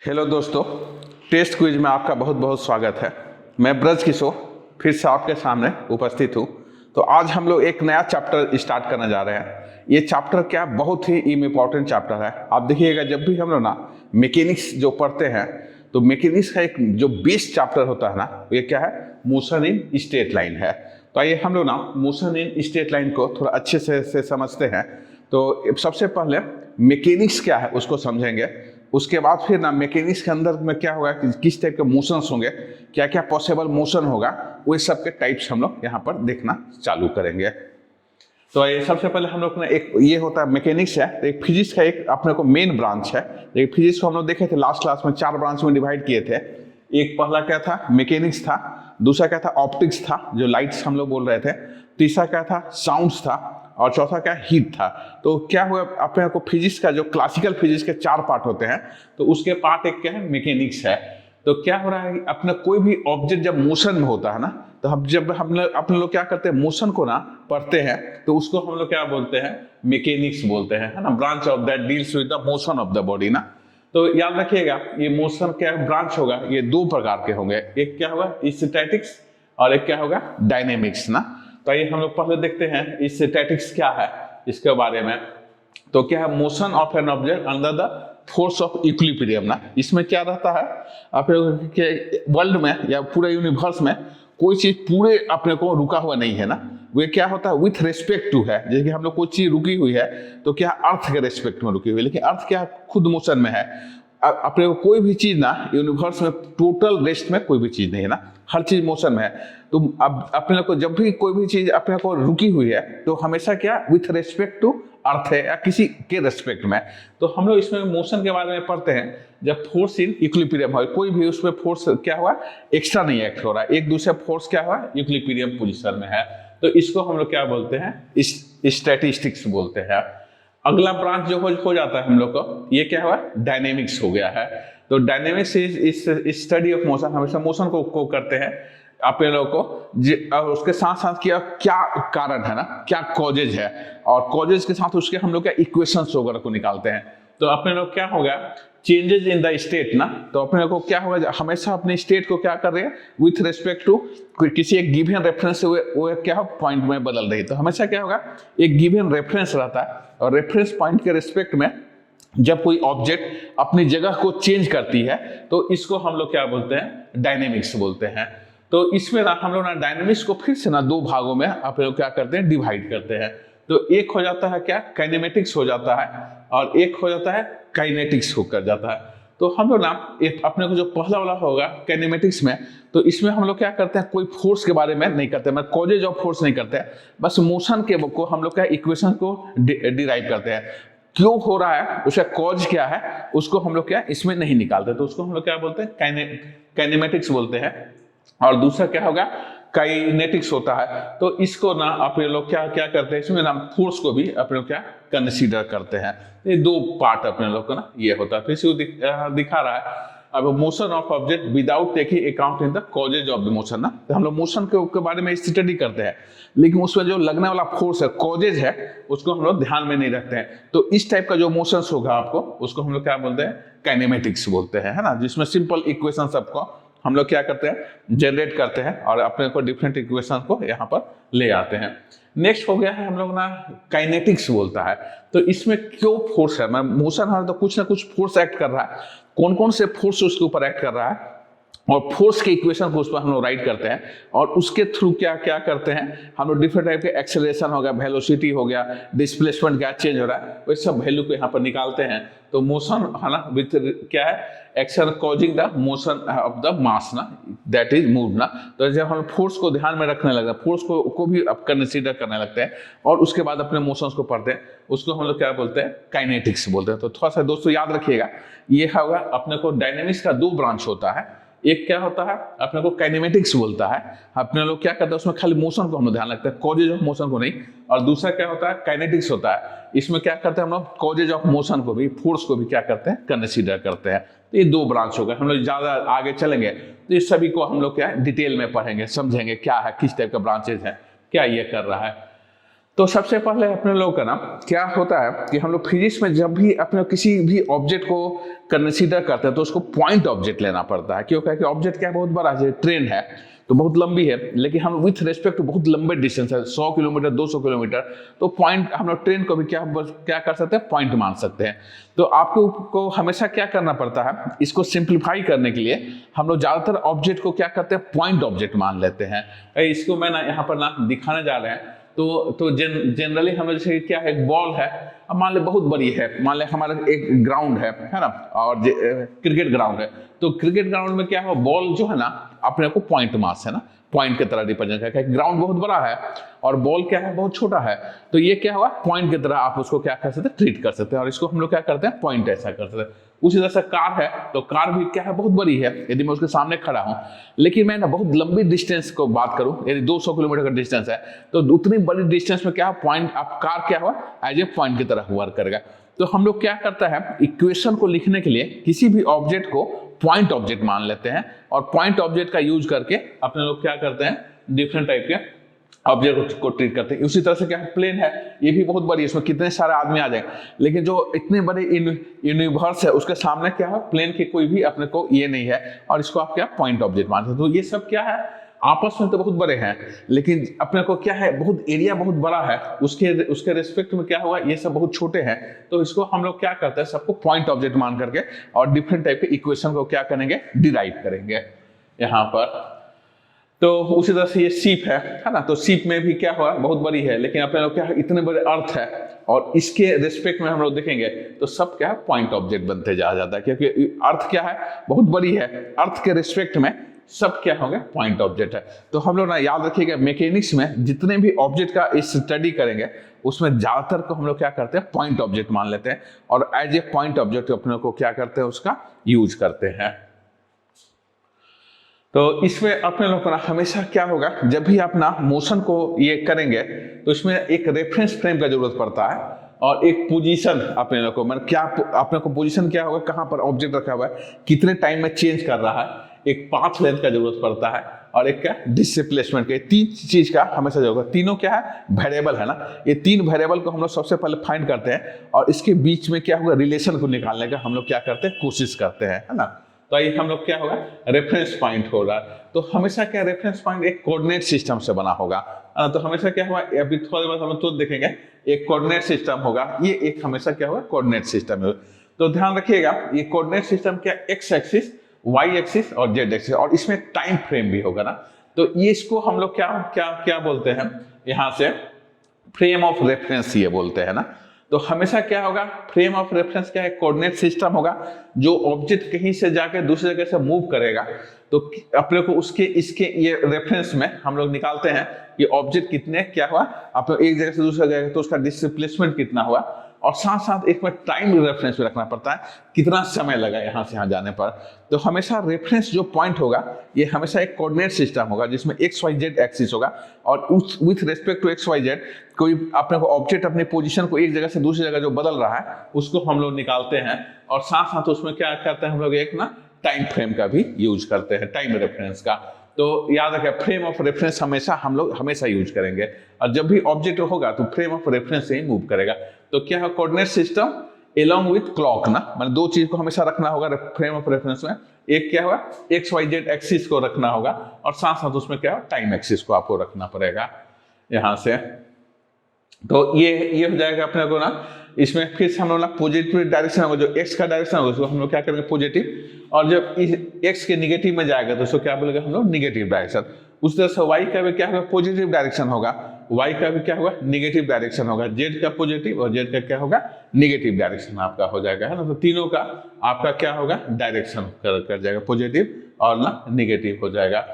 Hello दोस्तों, test quiz में आपका बहुत बहुत स्वागत है। मैं ब्रज किशोर फिर से आपके सामने उपस्थित हूँ। तो आज हम लोग एक नया चैप्टर स्टार्ट करने जा रहे हैं। ये चैप्टर क्या बहुत ही इम्पोर्टेंट चैप्टर है। आप देखिएगा, जब भी हम लोग ना मैकेनिक्स जो पढ़ते हैं तो मैकेनिक्स का एक जो बेस्ट चैप्टर होता है ना, ये क्या है, मोशन इन स्ट्रेट लाइन है। तो आइए हम लोग ना मोशन इन स्ट्रेट लाइन को थोड़ा अच्छे से समझते हैं। तो सबसे पहले मैकेनिक्स क्या है उसको समझेंगे। उसके बाद फिर ना मैकेनिक्स के अंदर में क्या होगा कि किस टाइप के मोशंस होंगे, क्या क्या पॉसिबल मोशन होगा, वो सब के टाइप्स हम लोग यहाँ पर देखना चालू करेंगे। तो ये सबसे पहले हम लोग ना एक ये होता है मैकेनिक्स है, तो एक फिजिक्स का एक अपने को मेन ब्रांच है। एक फिजिक्स को हम लोग देखे थे लास्ट क्लास में, 4 ब्रांच में डिवाइड किए थे। एक पहला क्या था, मैकेनिक्स था। दूसरा क्या था, ऑप्टिक्स था, जो लाइट्स हम लोग बोल रहे थे। तीसरा क्या था, साउंड्स था। और चौथा क्या, हीट था। तो क्या हुआ, अपने को फिजिक्स का जो क्लासिकल फिजिक्स के 4 पार्ट होते हैं, तो उसके पार्ट एक क्या है, मैकेनिक्स है। तो क्या हो रहा है, अपना कोई भी ऑब्जेक्ट जब मोशन में होता है ना, तो हम लोग अपने लोग क्या करते हैं, मोशन को ना पढ़ते हैं, तो उसको हम लोग क्या बोलते हैं, मैकेनिक्स बोलते हैं, है ना। Branch of that deals with the motion of the body ना। तो याद रखिएगा, ये मोशन क्या ब्रांच होगा, ये 2 प्रकार के होंगे। एक क्या होगा, स्टैटिक्स, और एक क्या होगा, डायनेमिक्स ना। तो आइए हम लोग पहले देखते हैं स्टैटिक्स क्या है इसके बारे में। तो क्या है, motion of an object under the force of equilibrium ना। इसमें क्या रहता है, अपने के वर्ल्ड में या पूरे यूनिवर्स में कोई चीज पूरे अपने को रुका हुआ नहीं है ना। वो क्या होता है, विथ रेस्पेक्ट टू है। जैसे कि हम लोग कोई चीज रुकी हुई है तो क्या अर्थ के रेस्पेक्ट में रुकी हुई है, लेकिन अर्थ क्या खुद मोशन में है। अपने को कोई भी चीज ना यूनिवर्स में टोटल रेस्ट में कोई भी चीज नहीं है ना, हर चीज मोशन में है। तो अब अपने को जब भी कोई भी चीज अपने को रुकी हुई है तो हमेशा क्या, विथ रेस्पेक्ट टू अर्थ है या किसी के रेस्पेक्ट में। तो हम लोग इसमें मोशन के बारे में पढ़ते हैं, जब फोर्स इन इक्विलिब्रियम हो, कोई भी उसमें फोर्स क्या हुआ, एक्स्ट्रा नहीं एक्ट हो रहा है, एक दूसरे फोर्स क्या हुआ, इक्विलिब्रियम पोजीशन में है। तो इसको हम लोग क्या बोलते हैं, स्टैटिस्टिक्स बोलते हैं। अगला ब्रांच जो हो जाता है हम लोग को, ये क्या हुआ, डायनेमिक्स हो गया है। तो dynamics is study of motion, हमेशा मोशन को करते हैं अपने लोगों को। और उसके साथ साथ क्या कारण है ना, क्या कॉजेज है, और कॉजेज के साथ उसके हम लोग क्या इक्वेशंस वगैरह को निकालते हैं। तो अपने लोग क्या होगा, चेंजेस इन द स्टेट ना। तो अपने लोग को क्या होगा, हमेशा अपने स्टेट को क्या कर रहे हैं, विथ रेस्पेक्ट टू किसी एक गिवन रेफरेंस से वो क्या पॉइंट में बदल रही है। तो हमेशा क्या होगा, एक गिवन रेफरेंस रहता है, और रेफरेंस पॉइंट के रेस्पेक्ट में जब कोई ऑब्जेक्ट अपनी जगह को चेंज करती है तो इसको हम लोग क्या बोलते हैं, डायनेमिक्स बोलते हैं। तो इसमें ना हम लोग ना डायनेमिक्स को फिर से ना 2 भागों में आप लोग क्या करते हैं, डिवाइड करते हैं। तो एक हो जाता है क्या, काइनेमेटिक्स हो जाता है, और एक हो जाता है काइनेटिक्स होकर जाता है। तो हम लोग ना एक अपने को जो पहला वाला होगा काइनेमेटिक्स में, तो इसमें हम लोग क्या करते हैं, कोई फोर्स के बारे में नहीं करते, मतलब कॉजेज ऑफ फोर्स नहीं करते हैं, बस मोशन के को हम लोग क्या इक्वेशन को डिराइव करते हैं। क्यों हो रहा है, उसका कॉज क्या है, उसको हम लोग क्या इसमें नहीं निकालते। तो उसको हम लोग क्या बोलते हैं, काइनेमेटिक्स बोलते हैं। और दूसरा क्या होगा, काइनेटिक्स होता है। तो इसको ना अपने लोग क्या क्या करते हैं, इसमें ना फोर्स को भी अपने लोग क्या कंसीडर करते हैं। ये 2 पार्ट अपने लोग को ना ये होता है। फिर से दिखा रहा है, अब motion of object without taking account in the causes of the motion ना। तो हम लोग मोशन के बारे में स्टडी करते हैं, लेकिन उसमें जो लगने वाला फोर्स है, कॉजेज है, उसको हम लोग ध्यान में नहीं रखते हैं। तो इस टाइप का जो मोशन होगा आपको, उसको हम लोग क्या बोलते हैं, काइनेमेटिक्स बोलते हैं, है ना। जिसमें सिंपल इक्वेशन सबको हम लोग क्या करते हैं, जनरेट करते हैं, और अपने को डिफरेंट इक्वेशन को यहाँ पर ले आते हैं। नेक्स्ट हो गया है हम लोग ना काइनेटिक्स बोलता है। तो इसमें क्यों फोर्स है, मोशन है तो कुछ ना कुछ फोर्स एक्ट कर रहा है, कौन कौन से फोर्स उसके ऊपर एक्ट कर रहा है, और फोर्स के इक्वेशन को उस पर हम लोग राइट करते हैं। और उसके थ्रू क्या क्या करते हैं हम लोग, डिफरेंट टाइप के एक्सेलरेशन हो गया, वेलोसिटी हो गया, डिस्प्लेसमेंट क्या चेंज हो रहा है, वो सब वैल्यू को यहाँ पर निकालते हैं। तो मोशन है ना, विथ क्या है, action causing the motion of the mass ना, दैट इज मूव ना। तो जब हम फोर्स को ध्यान में रखने लगते हैं, फोर्स को भी अब कंसिडर करने लगते हैं, और उसके बाद अपने मोशंस को पढ़ते हैं, उसको हम लोग क्या बोलते हैं, काइनेटिक्स बोलते हैं। तो थोड़ा सा दोस्तों याद रखिएगा, ये होगा अपने को डायनेमिक्स का 2 ब्रांच होता है। एक क्या होता है, अपने को काइनेमेटिक्स बोलता है, अपने लोग क्या करते हैं उसमें खाली मोशन को हम लोग ध्यान रखते हैं, कॉजेज ऑफ मोशन को नहीं। और दूसरा क्या होता है, काइनेटिक्स होता है, इसमें क्या करते हैं हम लोग, कॉजेज ऑफ मोशन को भी, फोर्स को भी क्या करते हैं, कंसीडर करते हैं। तो ये 2 ब्रांच हो गए। हम लोग ज्यादा आगे चलेंगे तो इस सभी को हम लोग क्या डिटेल में पढ़ेंगे, समझेंगे क्या है, किस टाइप का ब्रांचेज है, क्या ये कर रहा है। तो सबसे पहले अपने लोग का ना क्या होता है कि हम लोग फिजिक्स में जब भी अपने किसी भी ऑब्जेक्ट को कंसीडर करते हैं तो उसको पॉइंट ऑब्जेक्ट लेना पड़ता है। क्यों? क्या कि ऑब्जेक्ट क्या बहुत बड़ा है, ट्रेन है तो बहुत लंबी है, लेकिन हम विथ रेस्पेक्ट टू बहुत लंबे डिस्टेंस है, 100 किलोमीटर 200 किलोमीटर, तो पॉइंट हम लोग ट्रेन को भी क्या कर सकते हैं, पॉइंट मान सकते हैं। तो आपको को हमेशा क्या करना पड़ता है, इसको सिंप्लीफाई करने के लिए हम लोग ज्यादातर ऑब्जेक्ट को क्या करते हैं, पॉइंट ऑब्जेक्ट मान लेते हैं। इसको मैं ना यहाँ पर ना दिखाने जा रहे हैं। तो जनरली हम लोग जैसे क्या है, एक बॉल है, अब मान ले बहुत बड़ी है, मान ले हमारा एक ग्राउंड है ना, और क्रिकेट ग्राउंड है। तो क्रिकेट ग्राउंड में क्या है, बॉल जो है ना अपने को पॉइंट मास है ना, पॉइंट की तरह रिप्रेजेंट करता है। ग्राउंड बहुत बड़ा है और बॉल क्या है, बहुत छोटा है, तो ये क्या हुआ, पॉइंट की तरह आप उसको क्या कर सकते हैं, ट्रीट कर सकते हैं, और इसको हम लोग क्या करते हैं, पॉइंट ऐसा कर सकते हैं। उसी तरह से कार है, तो कार भी क्या है, बहुत बड़ी है, यदि मैं उसके सामने खड़ा हूं, लेकिन मैं ना बहुत लंबी डिस्टेंस को बात करूं, यदि 200 किलोमीटर का डिस्टेंस है, तो उतनी बड़ी डिस्टेंस में क्या पॉइंट, आप कार क्या हुआ, एज ए पॉइंट की तरह वर्क करेगा। तो हम लोग क्या करता है, इक्वेशन को लिखने के लिए किसी भी ऑब्जेक्ट को पॉइंट ऑब्जेक्ट मान लेते हैं, और पॉइंट ऑब्जेक्ट का यूज करके अपने लोग क्या करते हैं, डिफरेंट टाइप के ऑब्जेक्ट को ट्रीट करते हैं। उसी तरह से क्या है, प्लेन है, ये भी बहुत बड़ी है, इसमें कितने सारे आदमी आ जाएंगे, लेकिन जो इतने बड़े यूनिवर्स है उसके सामने क्या है, प्लेन के कोई भी अपने को ये नहीं है, और इसको आप क्या पॉइंट ऑब्जेक्ट मानते हैं। तो ये सब क्या है, आपस में तो बहुत बड़े हैं, लेकिन अपने को क्या है, बहुत एरिया बहुत बड़ा है, उसके रिस्पेक्ट में क्या हुआ, ये सब बहुत छोटे हैं। तो इसको हम लोग क्या करते हैं, सबको पॉइंट ऑब्जेक्ट मान करके और डिफरेंट टाइप के इक्वेशन को क्या करेंगे, डिराइव करेंगे यहाँ पर। तो उसी तरह से ये सीप है ना, तो सीप में भी क्या हुआ, बहुत बड़ी है, लेकिन अपने लोग क्या है, इतने बड़े अर्थ है, और इसके रिस्पेक्ट में हम लोग देखेंगे तो सब क्या है, पॉइंट ऑब्जेक्ट बनते जा जाता है, क्योंकि अर्थ क्या है, बहुत बड़ी है, अर्थ के रिस्पेक्ट में सब क्या होंगे, पॉइंट ऑब्जेक्ट है। तो हम लोग ना याद रखिएगा, मैकेनिक्स में जितने भी ऑब्जेक्ट का स्टडी करेंगे उसमें ज्यादातर को हम लोग क्या करते हैं, पॉइंट ऑब्जेक्ट मान लेते हैं, और एज ए पॉइंट ऑब्जेक्ट अपने को क्या करते हैं, उसका यूज करते हैं। तो इसमें अपने लोग को हमेशा क्या होगा, जब भी अपना मोशन को ये करेंगे तो इसमें एक रेफरेंस फ्रेम का जरूरत पड़ता है, और एक पोजीशन अपने लोग को, मतलब क्या अपने को पोजीशन क्या होगा, कहाँ पर ऑब्जेक्ट रखा हुआ है, कितने टाइम में चेंज कर रहा है, एक पाथ लेंथ का जरूरत पड़ता है, और एक क्या, डिस्प्लेसमेंट का। तीन चीज का हमेशा जरूरत, तीनों क्या है, वेरिएबल है ना, ये तीन वेरिएबल को हम लोग सबसे पहले फाइंड करते हैं, और इसके बीच में क्या होगा, रिलेशन को निकालने का हम लोग क्या करते हैं, कोशिश करते हैं, है ना। तो ये हम लोग क्या होगा, रेफरेंस पॉइंट होगा। तो हमेशा क्या, रेफरेंस पॉइंट एक कोऑर्डिनेट सिस्टम से बना होगा। तो हमेशा क्या हुआ, अभी थोड़ी बार हम लोग तो देखेंगे, एक कोऑर्डिनेट सिस्टम होगा, ये एक हमेशा क्या होगा, कोऑर्डिनेट सिस्टम है। तो ध्यान रखिएगा, ये कोऑर्डिनेट सिस्टम क्या, एक्स एक्सिस, वाई एक्सिस और जेड एक्सिस, और इसमें टाइम फ्रेम भी होगा ना। तो ये इसको हम लोग क्या क्या क्या बोलते हैं, यहाँ से फ्रेम ऑफ रेफरेंस ये बोलते हैं ना। तो हमेशा क्या होगा, फ्रेम ऑफ रेफरेंस क्या है, कोऑर्डिनेट सिस्टम होगा, जो ऑब्जेक्ट कहीं से जाकर दूसरी जगह से मूव करेगा, तो अपने को उसके इसके ये रेफरेंस में हम लोग निकालते हैं कि ऑब्जेक्ट कितने क्या हुआ, अपने एक जगह से दूसरी जगह, तो उसका डिस्प्लेसमेंट कितना हुआ, और साथ साथ एक में टाइम रेफरेंस भी रखना पड़ता है, कितना समय लगा यहाँ से यहाँ जाने पर। तो हमेशा रेफरेंस जो पॉइंट होगा, ये हमेशा एक कोऑर्डिनेट सिस्टम होगा, जिसमें एक्स वाई जेड एक्सिस होगा, और with respect to X Y Z कोई अपने को ऑब्जेक्ट अपनी पोजीशन को एक जगह से दूसरी जगह जो बदल रहा है उसको हम लोग निकालते हैं, और साथ साथ उसमें क्या करते हैं हम लोग, एक ना टाइम फ्रेम का भी यूज करते हैं, टाइम रेफरेंस का। तो याद रखें, फ्रेम ऑफ रेफरेंस हमेशा हम लोग हमेशा यूज करेंगे, और जब भी ऑब्जेक्ट होगा तो फ्रेम ऑफ रेफरेंस से ही मूव करेगा। तो क्या है, coordinate system along with clock ना, मतलब दो चीज को हमेशा रखना होगा फ्रेम ऑफ रेफरेंस में, एक क्या हुआ, एक्स वाई जेड एक्सिस को रखना होगा, और साथ साथ उसमें क्या टाइम एक्सिस को आपको रखना पड़ेगा यहाँ से। तो ये हो जाएगा अपने को ना। इसमें फिर से हम लोग ना पॉजिटिव डायरेक्शन होगा, जो एक्स का डायरेक्शन होगा उसको हम लोग क्या करेंगे, पॉजिटिव, और जब एक्स के निगेटिव में जाएगा तो उसको क्या बोलेगा हम लोग, निगेटिव डायरेक्शन। उस तरह से वाई का भी क्या होगा, पॉजिटिव डायरेक्शन होगा, वाई का भी क्या होगा, निगेटिव डायरेक्शन होगा, जेड का पॉजिटिव और जेड का क्या होगा, निगेटिव डायरेक्शन आपका हो जाएगा, है ना। तो तीनों का आपका क्या होगा, डायरेक्शन कर जाएगा, पॉजिटिव और ना निगेटिव हो जाएगा।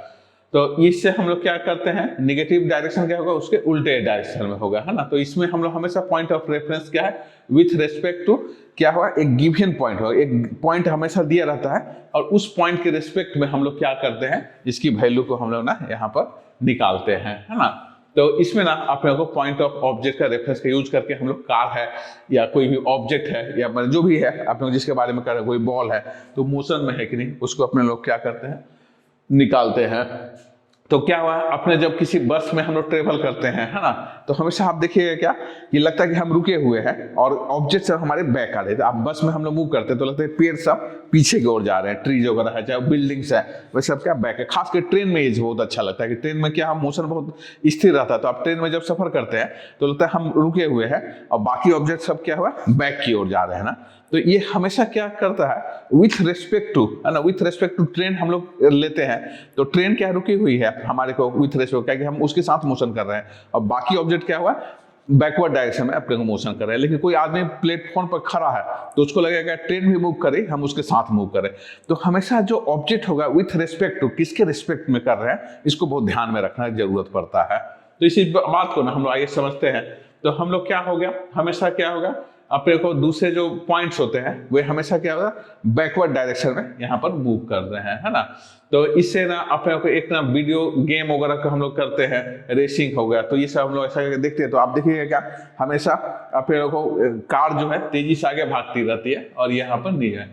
तो इससे हम लोग क्या करते हैं, निगेटिव डायरेक्शन क्या होगा, उसके उल्टे डायरेक्शन में होगा, है ना। तो इसमें हम लोग हमेशा पॉइंट ऑफ रेफरेंस क्या है, विथ रेस्पेक्ट टू क्या हुआ, एक गिवन पॉइंट होगा, एक पॉइंट हमेशा दिया रहता है, और उस पॉइंट के रिस्पेक्ट में हम लोग क्या करते हैं, इसकी वैल्यू को हम लोग ना यहाँ पर निकालते हैं, है ना। तो इसमें ना अपने को पॉइंट ऑफ ऑब्जेक्ट का रेफरेंस का यूज करके हम लोग कार है या कोई भी ऑब्जेक्ट है या जो भी है अपने लोग जिसके बारे में कर रहे हैं, कोई बॉल है तो मोशन में है कि नहीं, उसको अपने लोग क्या करते हैं, निकालते हैं। तो क्या हुआ, अपने जब किसी बस में हम लोग ट्रेवल करते हैं, है ना, तो हमेशा आप देखिएगा क्या, ये लगता है कि हम रुके हुए हैं और ऑब्जेक्ट सब हमारे बैक आ रहे थे। आप बस में हम लोग मूव करते हैं तो लगता है पेड़ सब पीछे की ओर जा रहे हैं, ट्रीज वगैरह है, चाहे बिल्डिंग्स है, वह सब क्या बैक है। खासकर ट्रेन में ये बहुत अच्छा लगता है कि ट्रेन में क्या मोशन बहुत स्थिर रहता है। तो आप ट्रेन में जब सफर करते हैं तो लगता है हम रुके हुए हैं और बाकी ऑब्जेक्ट सब क्या हुआ, बैक की ओर जा रहे हैं ना। तो ये हमेशा क्या करता है, विथ रिस्पेक्ट टू, है ना, विथ रिस्पेक्ट टू ट्रेन हम लोग लेते हैं तो ट्रेन क्या रुकी हुई है हमारे को विथ रिस्पेक्ट, क्या कि हम उसके साथ मोशन कर रहे हैं और बाकी ऑब्जेक्ट क्या हुआ, बैकवर्ड डायरेक्शन में अपने को मोशन कर रहे हैं। लेकिन कोई आदमी प्लेटफॉर्म पर खड़ा है तो उसको लगेगा ट्रेन भी मूव करे, हम उसके साथ मूव करें। तो हमेशा जो ऑब्जेक्ट होगा विथ रिस्पेक्ट टू, किसके रिस्पेक्ट में कर रहे हैं, इसको बहुत ध्यान में रखना की जरूरत पड़ता है। तो इसी बात को ना हम लोग आगे समझते हैं। तो हम लोग क्या हो गया, हमेशा क्या होगा, अपने को दूसरे जो पॉइंट्स होते हैं वे हमेशा क्या होगा, बैकवर्ड डायरेक्शन में यहाँ पर मूव कर रहे हैं, है ना। तो इससे ना अपने को एक ना वीडियो गेम वगैरह का हम लोग करते हैं, रेसिंग हो गया, तो ये सब हम लोग ऐसा देखते हैं। तो आप देखिएगा क्या, हमेशा अपने को कार जो है तेजी से आगे भागती रहती है और यहाँ पर नहीं है।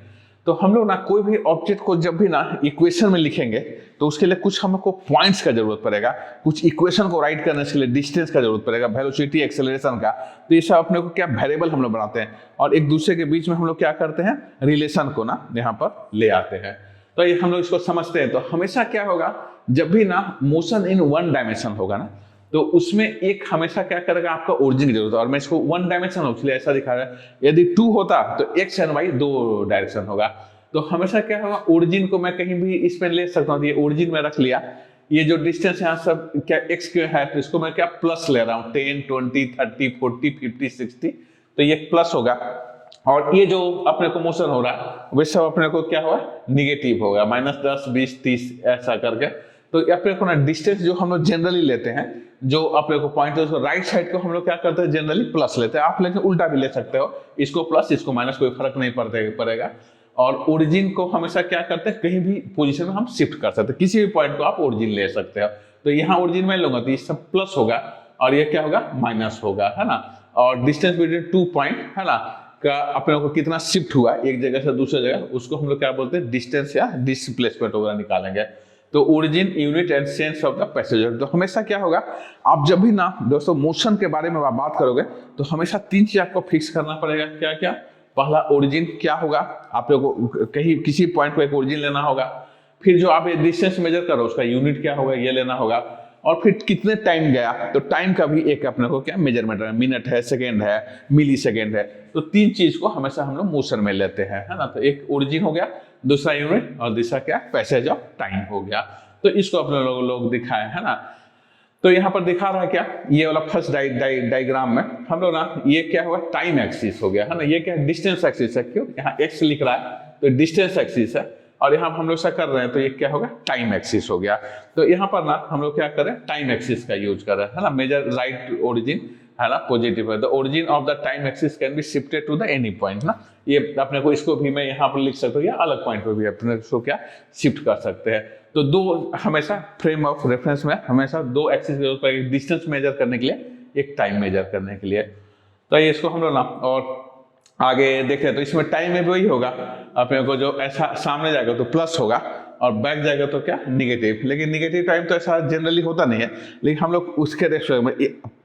तो हम लोग ना कोई भी ऑब्जेक्ट को जब भी ना इक्वेशन में लिखेंगे तो उसके लिए कुछ हमको पॉइंट्स का जरूरत पड़ेगा, कुछ इक्वेशन को राइट करने के लिए डिस्टेंस का जरूरत पड़ेगा, वेलोसिटी, एक्सेलरेशन का। तो ये सब अपने को क्या वेरिएबल हम लोग बनाते हैं और एक दूसरे के बीच में हम लोग क्या करते हैं, रिलेशन को ना यहाँ पर ले आते हैं। तो ये हम लोग इसको समझते हैं। तो हमेशा क्या होगा, जब भी ना मोशन इन वन डायमेंशन होगा ना, तो उसमें एक हमेशा क्या करेगा, आपका ओरिजिन की जरूरत है। और मैं इसको वन डायमेंशन हो इसलिए ऐसा दिखा रहा है, यदि 2 होता तो एक्स एंड वाई 2 डायरेक्शन होगा। तो हमेशा क्या होगा, ओरिजिन को मैं कहीं भी इसमें ले सकता हूँ। ये ओरिजिन में रख लिया, ये जो डिस्टेंस यहाँ सब क्या एक्स के है तो इसको मैं क्या प्लस ले रहा हूँ, 10, 20, 30, 40, 50, 60, तो ये प्लस होगा। और ये जो अपने को मोशन हो रहा है वे सब अपने को क्या होगा, निगेटिव होगा, -10, 20, 30 ऐसा करके। तो अपने को ना डिस्टेंस जो हम लोग जनरली लेते हैं, जो अपने को पॉइंट है उसको राइट साइड को हम लोग क्या करते हैं, जनरली प्लस लेते हैं। आप लेकिन उल्टा भी ले सकते हो, इसको प्लस इसको माइनस, कोई फर्क नहीं पड़ेगा। और ओरिजिन को हमेशा क्या करते हैं, कहीं भी पोजीशन में हम शिफ्ट कर सकते हैं, किसी भी पॉइंट को आप ओरिजिन ले सकते हो। तो यहाँ ओरिजिन में लूंगा तो ये सब प्लस होगा और ये क्या होगा, माइनस होगा, है ना। और डिस्टेंस बिटवीन 2 पॉइंट, है ना, का अपने को कितना शिफ्ट हुआ एक जगह से दूसरी जगह, उसको हम लोग क्या बोलते हैं, डिस्टेंस या डिस्प्लेसमेंट वगैरह निकालेंगे। तो origin, unit and sense of the passenger. तो हमेशा क्या होगा, आप जब भी ना दोस्तों मोशन के बारे में बात करोगे तो हमेशा 3 चीज आपको फिक्स करना पड़ेगा। क्या क्या, पहला ओरिजिन क्या होगा, आप लोग को कहीं किसी पॉइंट को एक ओरिजिन लेना होगा। फिर जो आप डिस्टेंस मेजर करो उसका यूनिट क्या होगा, ये लेना होगा। और फिर कितने टाइम गया, तो टाइम का भी एक अपने को क्या मेजरमेंट है, मिनट है, सेकेंड है, मिली सेकेंड है। तो 3 चीज को हमेशा हम लोग मोशन में लेते हैं, है ना। तो एक ओरिजिन हो गया, दूसरा यूनिट और दूसरा क्या, पैसेज ऑफ टाइम हो गया। तो इसको अपने लोग दिखाए, है ना। तो यहाँ पर दिखा रहा है क्या, ये वाला फर्स्ट डायग्राम में हम लोग ना, ये क्या हुआ, टाइम एक्सिस हो गया, है ना। ये क्या डिस्टेंस एक्सिस है, क्यों यहाँ एक्स लिख रहा है तो डिस्टेंस एक्सिस है, और यहाँ हम लोग ऐसा कर रहे हैं तो ये क्या होगा, टाइम एक्सिस हो गया। तो यहाँ पर ना हम लोग क्या करें, टाइम एक्सिस का यूज कर रहे हैं, है ना। मेजर राइट ओरिजिन, है ना, पॉजिटिव है। The origin of the time axis can be shifted to the any point ना। ये अपने को इसको भी मैं यहाँ पर लिख सकता हूँ या अलग पॉइंट पर भी अपने को क्या शिफ्ट कर सकते हैं। तो 2 हमेशा फ्रेम ऑफ रेफरेंस में हमेशा 2 एक्सिस की जरूरत पड़ेगी, डिस्टेंस मेजर करने के लिए, एक टाइम मेजर करने के लिए। तो ये इसको हम लोग ना और आगे देखें तो इसमें टाइम में भी वही होगा, अपने को जो ऐसा सामने जाएगा तो प्लस होगा और बैक जाएगा तो क्या, निगेटिव। लेकिन निगेटिव टाइम तो ऐसा जनरली होता नहीं है, लेकिन हम लोग उसके रेशो में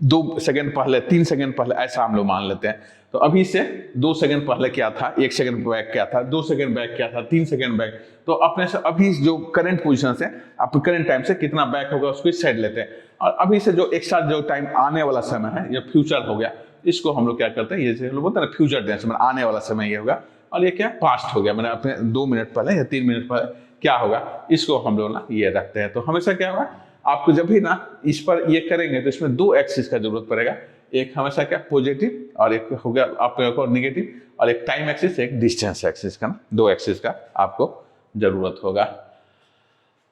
2 सेकंड पहले, 3 सेकंड पहले ऐसा हम लोग मान लेते हैं। तो अभी से 2 सेकंड पहले क्या था, 1 सेकंड बैक क्या था, 2 सेकंड बैक क्या था, 3 सेकंड बैक। तो अपने से अभी जो करंट पोजीशन से आप करंट टाइम से कितना बैक होगा उसको इस साइड लेते हैं, और अभी से जो एक साथ जो टाइम आने वाला समय है, ये फ्यूचर हो गया, इसको हम लोग क्या करते हैं, ये लोग बोलते हैं ना फ्यूचर टेंस, मतलब आने वाला समय ये होगा, और ये क्या पास्ट हो गया, मैंने अपने 2 मिनट पहले या 3 मिनट पहले क्या होगा, इसको हम लोग ना ये रखते हैं। तो हमेशा क्या होगा, आपको जब भी ना इस पर ये करेंगे तो इसमें 2 एक्सिस का जरूरत पड़ेगा, एक हमेशा क्या पॉजिटिव और एक हो गया आपको निगेटिव, और एक टाइम एक्सिस, एक डिस्टेंस एक्सिस का ना, 2 एक्सिस का आपको जरूरत होगा।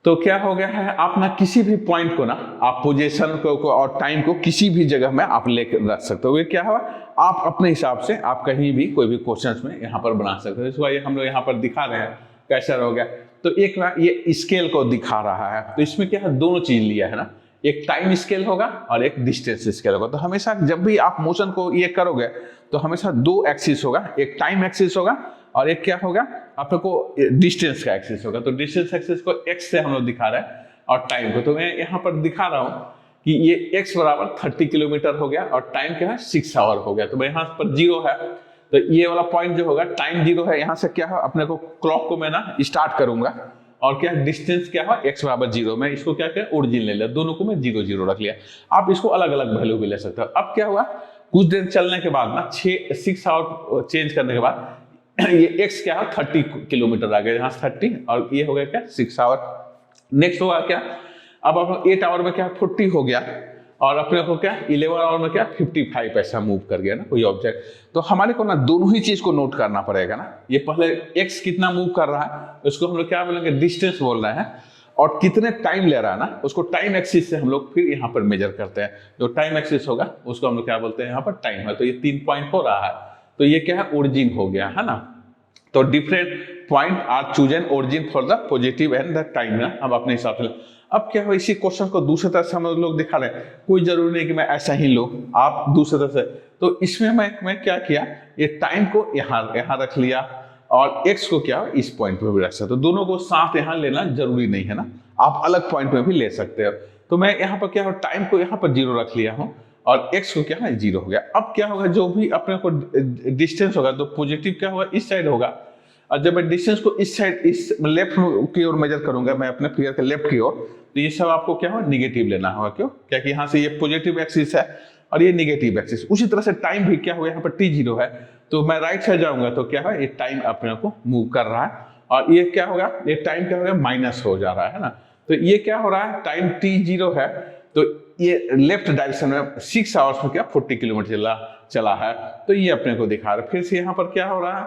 तो क्या हो गया है, आप ना किसी भी पॉइंट को ना आप पोजीशन को और टाइम को किसी भी जगह में आप लेकर रख सकते हो। ये क्या हुआ, आप अपने हिसाब से आप कहीं भी कोई भी क्वेश्चंस में यहाँ पर बना सकते हो। इसको ये हम लोग यहाँ पर दिखा रहे हैं कैसा हो गया। तो एक ना ये स्केल को दिखा रहा है, तो इसमें क्या है, दोनों चीज लिया है ना, एक टाइम स्केल होगा और एक डिस्टेंस स्केल होगा। तो हमेशा जब भी आप मोशन को ये करोगे तो हमेशा 2 एक्सिस होगा, एक टाइम एक्सिस होगा और एक क्या होगा, आपको डिस्टेंस का एक्सिस होगा। तो डिस्टेंस एक्सिस को एक्स से हम लोग दिखा रहे हैं, और टाइम को। तो मैं यहाँ पर दिखा रहा हूँ कि ये x बराबर 30 किलोमीटर हो गया और टाइम क्या है 6 आवर हो गया। तो मैं यहाँ पर 0 है, तो ये वाला पॉइंट जो होगा टाइम 0 है, यहाँ से क्या है अपने को क्लॉक को मैं ना स्टार्ट करूंगा और क्या डिस्टेंस क्या है x बराबर 0। मैं इसको क्या किया ओरिजिन ले लिया, दोनों को मैं 0 0 रख लिया। आप इसको अलग अलग वैल्यू भी ले सकते हो। अब क्या हुआ कुछ देर चलने के बाद ना 6 आवर चेंज करने के बाद ये x क्या है 30 किलोमीटर आ गया, यहाँ 30 और ये हो गया क्या 6 आवर। नेक्स्ट होगा क्या अब 8 आवर में क्या 40 हो गया और अपने को क्या 11 आवर में क्या 55 ऐसा मूव कर गया ना कोई ऑब्जेक्ट। तो हमारे को ना दोनों ही चीज को नोट करना पड़ेगा ना। ये पहले x कितना मूव कर रहा है उसको हम लोग क्या बोलेंगे डिस्टेंस बोल रहे हैं, और कितने टाइम ले रहा है ना उसको टाइम एक्सिस से हम लोग फिर यहाँ पर मेजर करते हैं। जो टाइम एक्सिस होगा उसको हम लोग क्या बोलते हैं यहाँ पर टाइम है। तो ये 3 पॉइंट हो रहा है, तो ये क्या है ओरिजिन हो गया है ना। तो different point are chosen origin for the positive and the time ना हम अपने हिसाब से। अब क्या हो इसी क्वेश्चन को दूसरे तरह से हम लोग दिखा रहे हैं, कोई जरूरी नहीं कि मैं ऐसा ही लो, आप दूसरे तरह से। तो इसमें मैं क्या किया ये टाइम को यहाँ रख लिया और x को क्या इस पॉइंट पे भी रख सकते हो। दोनों को साथ यहाँ लेना जरूरी नहीं है ना, आप अलग पॉइंट पे भी ले सकते हो। तो मैं यहाँ पर क्या हो टाइम को यहाँ पर 0 रख लिया हूँ और x को क्या है 0 हो गया। अब क्या होगा जो भी अपने को डिस्टेंस होगा तो पॉजिटिव क्या होगा इस साइड होगा, और जब मैं डिस्टेंस को इस साइड इस लेफ्ट की ओर मेजर करूंगा मैं अपने फिगर के लेफ्ट की ओर, तो ये सब आपको क्या होगा निगेटिव लेना होगा। क्यों क्या कि यहाँ से ये पॉजिटिव एक्सिस है और ये निगेटिव एक्सिस। उसी तरह से टाइम भी क्या होगा यहाँ पर t0 है, तो मैं राइट साइड जाऊंगा तो क्या है ये टाइम अपने को मूव कर रहा है और ये क्या होगा ये टाइम क्या होगा माइनस हो जा रहा है ना। तो ये क्या हो रहा है टाइम t0 है, तो ये लेफ्ट डायरेक्शन में 6 आवर्स में क्या 40 किलोमीटर चला है, तो ये अपने को दिखा रहा है। फिर से यहाँ पर क्या हो रहा है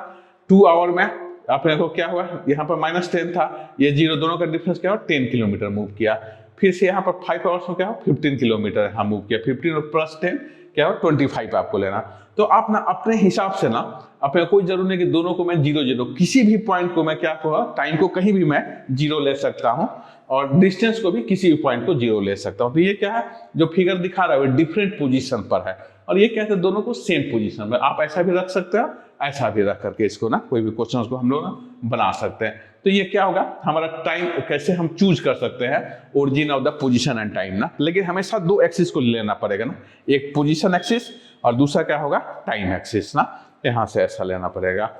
2 आवर में अपने को क्या हुआ यहाँ पर -10 था, ये 0 दोनों का डिफरेंस क्या हुआ 10 किलोमीटर मूव किया। फिर से यहाँ पर 5 आवर्स में क्या हो 15 किलोमीटर यहाँ मूव किया, 15 और +10 क्या हो 25 आपको लेना। तो आप ना अपने हिसाब से ना अपने कोई जरूरी नहीं कि दोनों को मैं 0 0 किसी भी पॉइंट को मैं क्या कहूँगा टाइम को कहीं भी मैं 0 ले सकता हूँ और डिस्टेंस को भी किसी भी पॉइंट को 0 ले सकता हूँ। तो ये क्या है जो फिगर दिखा रहा है वो डिफरेंट पोजीशन पर है और ये कहते हैं दोनों को सेम पोजीशन में। आप ऐसा भी रख सकते हो ऐसा भी रख करके इसको ना कोई भी क्वेश्चन को हम लोग ना बना सकते हैं। तो ये क्या होगा हमारा टाइम कैसे हम चूज कर सकते हैं origin of the position and time ना, लेकिन हमेशा 2 एक्सिस को लेना पड़ेगा ना, एक पोजीशन एक्सिस और दूसरा क्या होगा टाइम एक्सिस ना, यहाँ से ऐसा लेना पड़ेगा।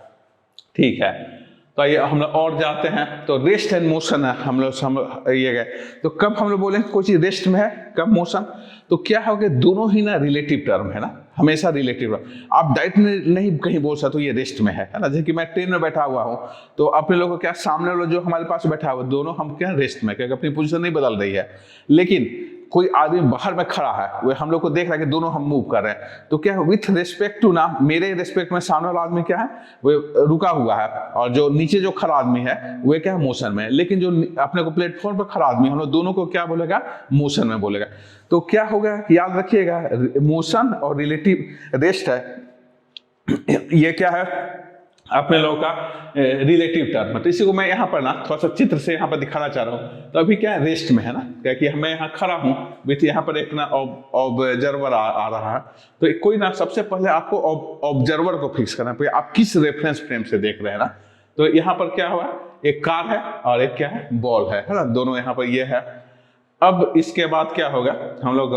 ठीक है तो ये हम लोग और जाते हैं। तो रेस्ट एंड मोशन है हम लोग ये गए, तो कब हम लोग बोलेंगे कोई चीज रेस्ट में है कब मोशन, तो क्या होगा दोनों ही ना रिलेटिव टर्म है ना, हमेशा रिलेटिव। आप डायरेक्ट नहीं कहीं बोल सकते ये रेस्ट में है ना। जैसे कि मैं ट्रेन में बैठा हुआ हूँ तो अपने लोगों को क्या सामने वाला जो हमारे पास बैठा हुआ दोनों हम क्या रेस्ट में, क्योंकि अपनी पोजीशन नहीं बदल रही है। लेकिन कोई आदमी बाहर में खड़ा है वो हम लोग को देख रहा है कि दोनों हम मूव कर रहे हैं, तो क्या विथ रिस्पेक्ट टू ना मेरे रिस्पेक्ट में सामने वाला आदमी क्या है वो रुका हुआ है और जो नीचे जो खड़ा आदमी है वो क्या है मोशन में है। लेकिन जो अपने को प्लेटफॉर्म पर खड़ा आदमी हम लोग दोनों को क्या बोलेगा मोशन में बोलेगा। तो क्या होगा याद रखिएगा मोशन और रिलेटिव रेस्ट है ये क्या है अपने लोगों का रिलेटिव टर्म। तो इसी को मैं यहाँ पर ना थोड़ा सा चित्र से यहाँ पर दिखाना चाह रहा हूँ। तो अभी क्या है रेस्ट में है ना, क्या कि मैं यहाँ खड़ा हूँ विथ यहाँ पर एक ना ऑब्जर्वर आ रहा है। तो कोई ना सबसे पहले आपको ऑब्जर्वर को फिक्स करना पड़ेगा, आप किस रेफरेंस फ्रेम से देख रहे हैं ना। तो यहाँ पर क्या हुआ एक कार है और एक क्या है बॉल है ना, दोनों यहाँ पर ये है। अब इसके बाद क्या होगा हम लोग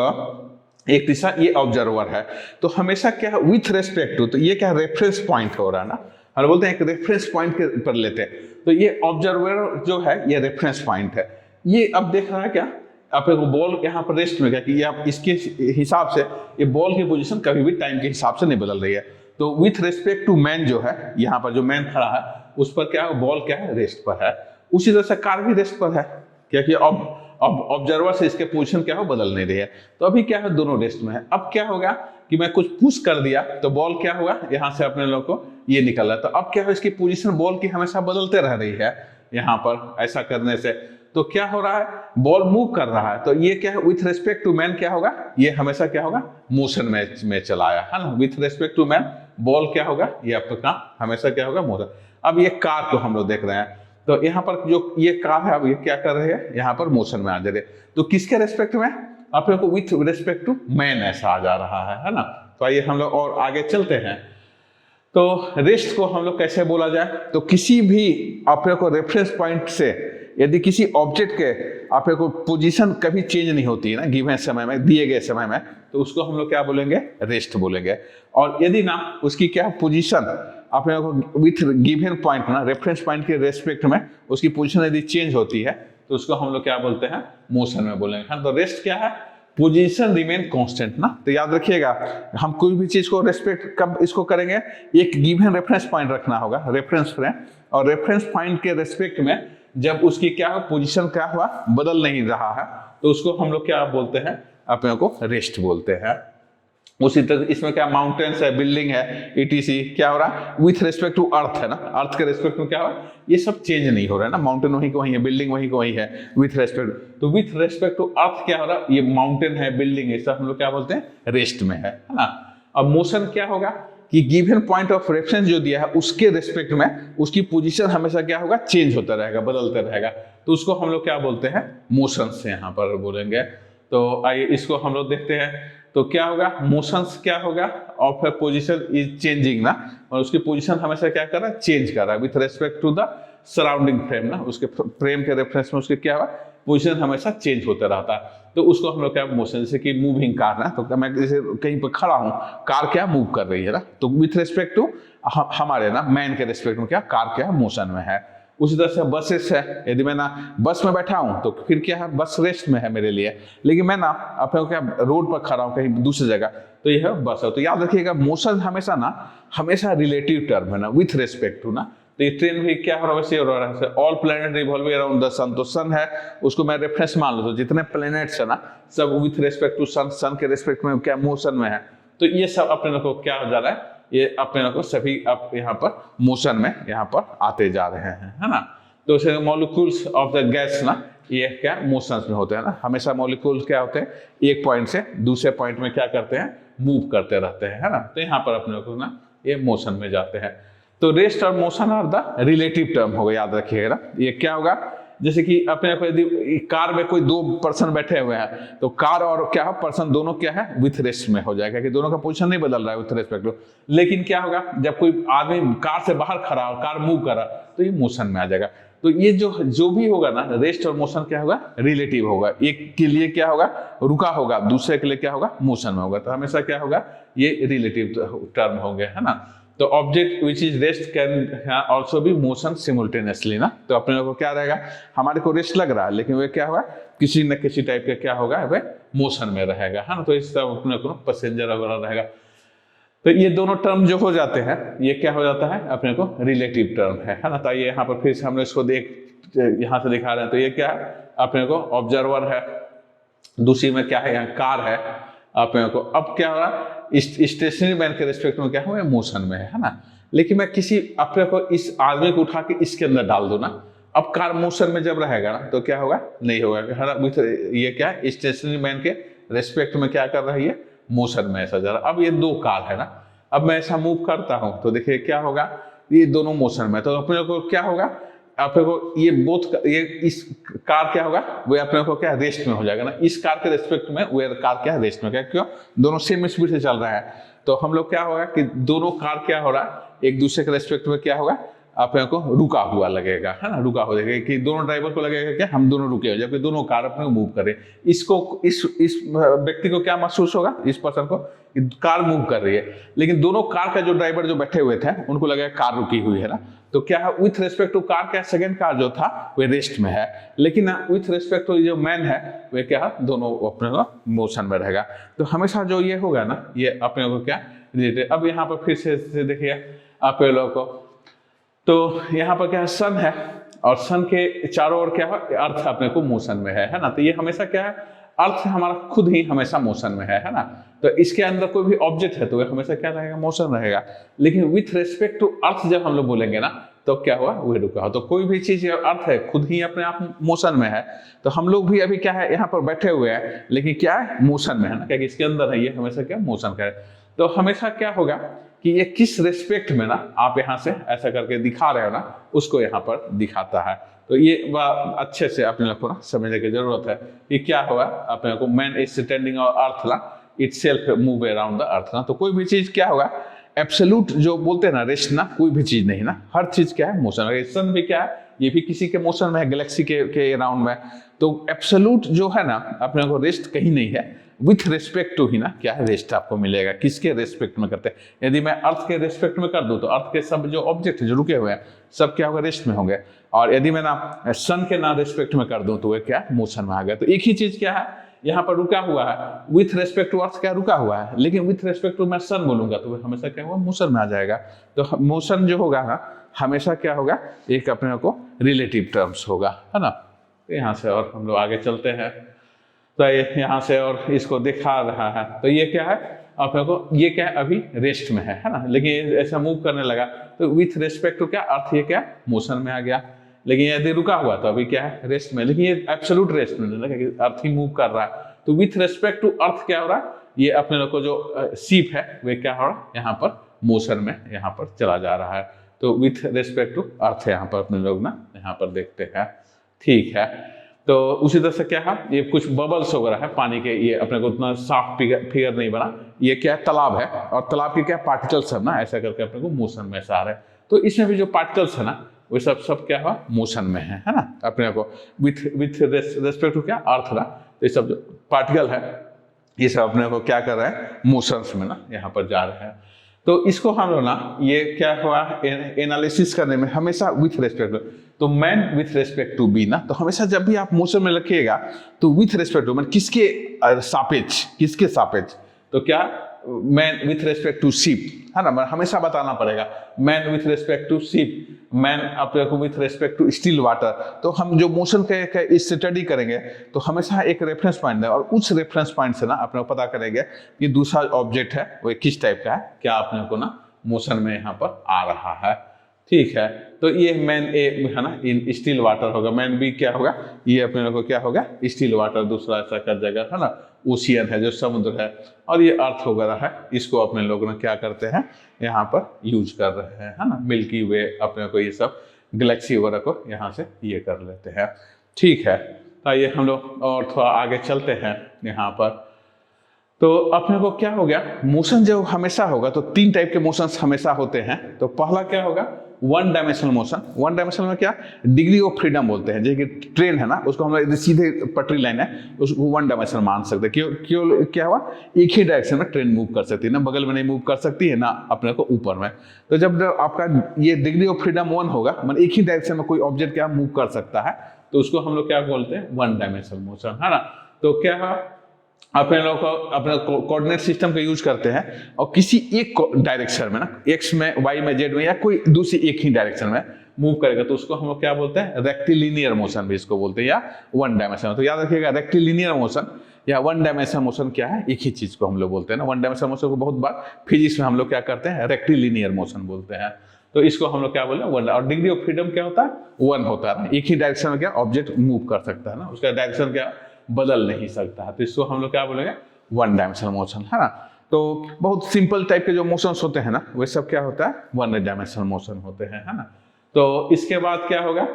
एक तीसरा ये ऑब्जर्वर है, तो हमेशा क्या है विथ रेस्पेक्ट टू, तो ये क्या रेफरेंस पॉइंट हो रहा है ना, हम बोलते हैं एक रेफरेंस पॉइंट के पर लेते हैं। तो ये ऑब्जर्वर जो है ये रेफरेंस पॉइंट है। ये अब देख रहा है क्या आपको बॉल यहाँ पर रेस्ट में, क्या कि ये आप इसके हिसाब से ये बॉल की पोजीशन कभी भी टाइम के हिसाब से नहीं बदल रही है। तो विथ रेस्पेक्ट टू मैन जो है यहाँ पर जो मैन खड़ा है उस पर क्या है बॉल क्या है रेस्ट पर है। उसी तरह से कार भी रेस्ट पर है, क्योंकि अब ऑब्जर्वर से इसके पोजीशन क्या हो बदल नहीं रही है। तो अभी क्या है दोनों रेस्ट में है। अब क्या होगा कि मैं कुछ पुश कर दिया तो बॉल क्या हुआ यहाँ से अपने लोग को ये निकल रहा है। तो अब क्या है इसकी पोजीशन बॉल की हमेशा बदलते रह रही है यहाँ पर ऐसा करने से। तो क्या हो रहा है बॉल मूव कर रहा है, तो ये क्या है विथ रेस्पेक्ट टू मैन क्या होगा ये हमेशा क्या होगा मोशन में चलाया है ना। With respect to man ball क्या होगा ये आपका हमेशा क्या होगा मोशन। अब ये कार को हम लोग देख रहे हैं, तो यहाँ पर जो ये कार है अब ये क्या कर रहे हैं यहाँ पर मोशन में आ जा रहे हैं। तो किसके रेस्पेक्ट में आप लोग को विथ रेस्पेक्ट टू मैन ऐसा आ जा रहा है ना। तो आइए हम लोग और आगे चलते हैं। तो रेस्ट को हम लोग कैसे बोला जाए, तो किसी भी आप लोग को रेफरेंस पॉइंट से यदि किसी ऑब्जेक्ट के आप को पोजीशन कभी चेंज नहीं होती है ना गिवन समय में, दिए गए समय में, तो उसको हम लोग क्या बोलेंगे, रेस्ट बोलेंगे। और यदि ना उसकी क्या पोजीशन आप को विथ गिवन पॉइंट ना रेफरेंस पॉइंट के रेस्पेक्ट में उसकी पोजीशन यदि चेंज होती है तो उसको हम लोग क्या बोलते हैं, मोशन में बोलेंगे। हाँ, तो रेस्ट क्या है, पोजीशन रिमेन कांस्टेंट ना। तो याद रखिएगा, हम कोई भी चीज को रेस्पेक्ट कब इसको करेंगे, एक गिवन रेफरेंस पॉइंट रखना होगा, रेफरेंस फ्रेम, और रेफरेंस पॉइंट के रेस्पेक्ट में जब उसकी क्या हो, पोजीशन क्या हुआ, बदल नहीं रहा है, तो उसको हम लोग क्या बोलते हैं, अपने को रेस्ट बोलते हैं। उसी तरह इसमें क्या माउंटेन्स है, बिल्डिंग है, ईटीसी क्या हो रहा है विथ रेस्पेक्ट टू अर्थ है ना, अर्थ के रेस्पेक्ट में क्या हो रहा है, ये सब चेंज नहीं हो रहा है ना, माउंटेन वहीं को वहीं है, बिल्डिंग वहीं को वहीं है विथ रेस्पेक्ट। तो विथ रेस्पेक्ट टू अर्थ क्या हो रहा है, ये माउंटेन है, बिल्डिंग है, सब हम लोग क्या बोलते हैं, रेस्ट में है ना। अब मोशन क्या होगा कि गिवन पॉइंट ऑफ रेफरेंस जो दिया है उसके रेस्पेक्ट में उसकी पोजीशन हमेशा क्या होगा, चेंज होता रहेगा, बदलता रहेगा, तो उसको हम लोग क्या बोलते हैं, मोशन से यहाँ पर बोलेंगे। तो आइए इसको हम लोग देखते हैं। तो क्या होगा, मोशंस क्या होगा, of A position is changing ना, और उसकी पोजीशन हमेशा क्या कर रहा है, चेंज कर रहा है with respect to the surrounding frame ना, उसके फ्रेम के रेफरेंस में उसके क्या हुआ, पोजीशन हमेशा चेंज होता रहता है। तो उसको हम लोग क्या मोशन, जैसे कि मूविंग कार ना, तो मैं जैसे कहीं पर खड़ा हूँ, कार क्या मूव कर रही है ना, तो विथ रेस्पेक्ट टू हमारे ना मैन के रेस्पेक्ट में क्या कार क्या मोशन में है। उसी तरह से बसेस है, यदि मैं ना बस में बैठा हूं तो फिर क्या है, बस रेस्ट में है मेरे लिए, लेकिन मैं ना अपने क्या रोड पर खड़ा हूं कहीं दूसरी जगह, तो यह है बस है। तो याद रखिएगा, मोशन हमेशा ना हमेशा रिलेटिव टर्म है ना, विथ रेस्पेक्ट टू ना। तो ये ट्रेन भी क्या हो रहा है, वैसे हो रहा है, all planet revolving around the sun, तो सन है उसको मैं रेफरेंस मान लो, तो जितने प्लेनेट्स है ना सब विथ रेस्पेक्ट टू सन, सन के रेस्पेक्ट में क्या मोशन में है। तो ये सब अपने को क्या हो जा रहा है, ये अपने को सभी आप यहाँ पर मोशन में यहाँ पर आते जा रहे हैं, है ना। तो मॉलिक्यूल्स ऑफ द गैस ना, ये क्या मोशंस में होते हैं ना, हमेशा मॉलिक्यूल्स क्या होते हैं, एक पॉइंट से दूसरे पॉइंट में क्या करते हैं, मूव करते रहते हैं, है ना। तो यहाँ पर अपने को ना ये मोशन में जाते हैं। तो रेस्ट और motion are the relative term होगा, याद रखिएगा ना। ये क्या होगा, जैसे कि अपने को यदि कार में कोई दो पर्सन बैठे हुए हैं, तो कार और क्या है पर्सन दोनों क्या है विथ रेस्ट में हो जाएगा, कि दोनों का पोजीशन नहीं बदल रहा है विथ रेस्पेक्ट टू। लेकिन क्या होगा, जब कोई आदमी कार से बाहर खड़ा और कार मूव कर रहा, तो ये मोशन में आ जाएगा। तो ये जो भी होगा ना, रेस्ट और मोशन क्या होगा, रिलेटिव होगा, एक के लिए क्या होगा रुका होगा, दूसरे के लिए क्या होगा मोशन में होगा। तो हमेशा क्या होगा, ये रिलेटिव टर्म होंगे, है ना। तो object which is rest can also be motion simultaneously ना। तो अपने लोगों को क्या रहेगा, हमारे को रेस्ट लग रहा है लेकिन वे क्या होगा, किसी न किसी टाइप का क्या होगा, वे मोशन में रहेगा, है ना। तो इस तरह अपने को पैसेंजर वगैरह रहेगा। तो ये दोनों टर्म जो हो जाते हैं, ये क्या हो जाता है, अपने को रिलेटिव टर्म है ना। तो ये यहाँ पर फिर से हम इसको यहाँ से दिखा रहे हैं। तो ये क्या है, अपने को ऑब्जर्वर है, दूसरी में क्या है, यहाँ कार है अपने को। अब क्या हो रहा है, स्टेशनरी मैन के रिस्पेक्ट में क्या हुआ, मोशन में है ना। लेकिन मैं किसी अपने को इस आदमी को उठा के इसके अंदर डाल दूं ना, अब कार मोशन में जब रहेगा ना, तो क्या होगा, नहीं होगा, है ना। ये क्या है, स्टेशनरी मैन के रिस्पेक्ट में क्या कर रही है, मोशन में ऐसा जा रहा। अब ये दो कार है ना, अब मैं ऐसा मूव करता हूं तो देखिए क्या होगा, ये दोनों मोशन में। तो अपने को क्या होगा, अपने को ये ये इस कार क्या होगा, वो अपने को क्या रेस्ट में हो जाएगा ना, इस कार के रेस्पेक्ट में वो कार क्या रेस्ट में, क्या क्यों, दोनों सेम स्पीड से चल रहा है। तो हम लोग क्या होगा कि दोनों कार क्या हो रहा है, एक दूसरे के रेस्पेक्ट में क्या होगा, अपने को रुका हुआ लगेगा, है ना, रुका हो जाएगा, कि दोनों ड्राइवर को लगेगा क्या हम दोनों रुके हो, जबकि दोनों कार अपने को मूव करे। इसको इस व्यक्ति को क्या महसूस होगा, इस पर्सन को, कार मूव कर रही है, लेकिन दोनों कार का जो ड्राइवर जो बैठे हुए थे उनको लगेगा कार रुकी हुई है ना। तो क्या है, विथ रेस्पेक्ट टू कार क्या, सेकंड कार जो था वो रेस्ट में है, लेकिन विथ रेस्पेक्ट टू जो मैन है वे क्या है, दोनों अपने को मोशन में रहेगा। तो हमेशा जो ये होगा ना, ये अपने को क्या रिलेटेड। अब यहाँ पर फिर से देखिए आप लोगों को, तो यहाँ पर क्या है, सन है, और सन के चारों ओर क्या है, अर्थ अपने को मोशन में है ना। तो ये हमेशा क्या है, अर्थ हमारा खुद ही हमेशा मोशन में है ना। तो इसके अंदर कोई भी ऑब्जेक्ट है तो वह हमेशा क्या रहेगा, मोशन रहेगा। लेकिन विथ रेस्पेक्ट टू अर्थ जब हम लोग बोलेंगे ना, तो क्या हुआ, वह रुका हो। तो कोई भी चीज अर्थ है खुद ही अपने आप मोशन में है। तो हम लोग भी अभी क्या है, यहाँ पर बैठे हुए हैं, लेकिन क्या है, मोशन में है ना, क्या इसके अंदर है, ये हमेशा क्या मोशन का है। तो हमेशा क्या होगा कि ये किस रेस्पेक्ट में ना आप यहाँ से ऐसा करके दिखा रहे हो ना, उसको यहाँ पर दिखाता है। तो ये अच्छे से अपने लोग को ना समझने की जरूरत है कि क्या हुआ, अपने को man is standing on earth ना, itself move around the earth ना। तो कोई भी चीज क्या होगा, एब्सोल्यूट जो बोलते हैं ना रेस्ट ना, कोई भी चीज नहीं ना, हर चीज क्या है मोशन। सन भी क्या है, ये भी किसी के मोशन में है, गैलेक्सी के अराउंड में। तो एब्सोल्यूट जो है ना अपने को रेस्ट कहीं नहीं है, विथ रिस्पेक्ट टू ही ना क्या है रेस्ट आपको मिलेगा। किसके रेस्पेक्ट में करते हैं? यदि मैं अर्थ के रेस्पेक्ट में कर दूं तो अर्थ के सब जो ऑब्जेक्ट जो रुके हुए हैं सब क्या होगा? रेस्ट में होंगे। और यदि मैं ना सन के ना रेस्पेक्ट में कर दूं तो वो क्या मोशन में आ गया। तो एक ही चीज क्या है यहाँ पर रुका हुआ है, विथ रेस्पेक्ट टू अर्थ क्या रुका हुआ है, लेकिन विथ रेस्पेक्ट टू मैं सन बोलूंगा तो वो हमेशा क्या होगा? मोशन में आ जाएगा। तो मोशन जो होगा ना हमेशा क्या होगा? एक अपने को रिलेटिव टर्म्स होगा, है ना। तो यहाँ से और हम लोग आगे चलते हैं। तो ये यहाँ से और इसको दिखा रहा है। तो ये क्या है अपने को? ये क्या है? अभी रेस्ट में है ना, लेकिन ये ऐसा मूव करने लगा तो विथ रेस्पेक्ट टू क्या अर्थ ये क्या मोशन में आ गया। लेकिन यदि रुका हुआ तो अभी क्या है? रेस्ट में। लेकिन ये एब्सोल्यूट रेस्ट में नहीं है, अर्थ ही मूव कर रहा है। तो विथ रेस्पेक्ट टू अर्थ क्या हो रहा है? ये अपने लोग को जो सीप है वे क्या हो रहा है? यहाँ पर मोशन में यहाँ पर चला जा रहा है। तो विथ रेस्पेक्ट टू अर्थ यहाँ पर अपने लोग ना यहाँ पर देखते हैं, ठीक है। तो उसी तरह से क्या है? ये कुछ बबल्स वगैरह है पानी के, ये अपने को उतना साफ फिगर नहीं बना। ये क्या है? तालाब है, और तालाब के क्या पार्टिकल्स है ना ऐसा करके अपने को मोशन में आ रहे हैं। तो इसमें भी जो पार्टिकल्स है ना वो सब क्या हुआ? मोशन में है ना। अपने को विथ रेस्पेक्ट टू क्या अर्थ ना, तो ये सब जो पार्टिकल है ये सब अपने को क्या कर रहे हैं? मोशंस में ना यहाँ पर जा रहे हैं। तो इसको हम लोग ना ये क्या हुआ? एनालिसिस करने में हमेशा विथ रेस्पेक्ट टू, तो man with respect to B ना, तो हमेशा जब भी आप मोशन में रखिएगा तो विथ रेस्पेक्ट टू मैन किसके सापेक्ष, किसके सापेक्ष? तो क्या man with respect to ship, है ना। हमेशा बताना पड़ेगा man with respect to ship, man अपने को with respect to still water. तो हम जो मोशन के स्टडी करेंगे तो हमेशा एक रेफरेंस पॉइंट है, और उस रेफरेंस पॉइंट से ना अपने को पता करेंगे कि दूसरा ऑब्जेक्ट है वो किस टाइप का है, क्या अपने को ना मोशन में यहाँ पर आ रहा है, ठीक है। तो ये मैन ए है ना इन स्टिल वाटर होगा, मैन बी क्या होगा? ये अपने लोग को क्या होगा? स्टिल वाटर, दूसरा ऐसा कर जगह है ना ओशियन है जो समुद्र है, और ये अर्थ वगैरह है। इसको अपने लोग ना क्या करते हैं यहाँ पर यूज कर रहे हैं, है ना। मिल्की वे अपने को ये सब गैलेक्सी वगैरह को यहाँ से ये कर लेते हैं, ठीक है। तो ये हम लोग और थोड़ा आगे चलते हैं यहाँ पर। तो अपने को क्या हो गया? मोशन जो हमेशा होगा तो तीन टाइप के मोशंस हमेशा होते हैं। तो पहला क्या होगा? One dimensional motion. One dimensional में क्या? डिग्री ऑफ फ्रीडम बोलते हैं। जैसे कि ट्रेन है ना, उसको हम लोग सीधे पटरी लाइन है उसको वन डायमेंशनल मान सकते हैं। क्यों क्या हुआ? एक ही डायरेक्शन में ट्रेन मूव कर सकती है ना, बगल में नहीं मूव कर सकती है ना अपने को ऊपर में। तो जब आपका ये डिग्री ऑफ फ्रीडम वन होगा मतलब एक ही डायरेक्शन में कोई ऑब्जेक्ट क्या मूव कर सकता है, तो उसको हम लोग क्या बोलते हैं? वन डायमेंशनल मोशन, है ना। तो क्या है अपने लोग को अपने कोऑर्डिनेट सिस्टम का यूज करते हैं और किसी एक डायरेक्शन में ना एक्स में वाई में जेड में या कोई दूसरी एक ही डायरेक्शन में मूव करेगा तो उसको हम लोग क्या बोलते हैं? रेक्टिलिनियर मोशन भी इसको बोलते हैं, या वन डायमेंशनल। तो याद रखिएगा रेक्टिलिनियर मोशन या वन डायमेंशनल मोशन क्या है? एक ही चीज को हम लोग बोलते हैं ना। वन डायमेंशनल मोशन को बहुत बार फिजिक्स में हम लोग क्या करते हैं? रेक्टिलिनियर मोशन बोलते हैं। तो इसको हम लोग क्या बोलते हैं? वन। और डिग्री ऑफ फ्रीडम क्या होता है? वन होता है। एक ही डायरेक्शन में क्या ऑब्जेक्ट मूव कर सकता है ना, उसका डायरेक्शन क्या बदल नहीं सकता है। तो इसको हम लोग क्या बोलेंगे? वन डायमेंशनल मोशन, है ना। तो बहुत सिंपल टाइप के जो मोशंस होते हैं ना वे सब क्या होता है? वन डायमेंशनल मोशन होते हैं, है ना। तो इसके बाद क्या होगा?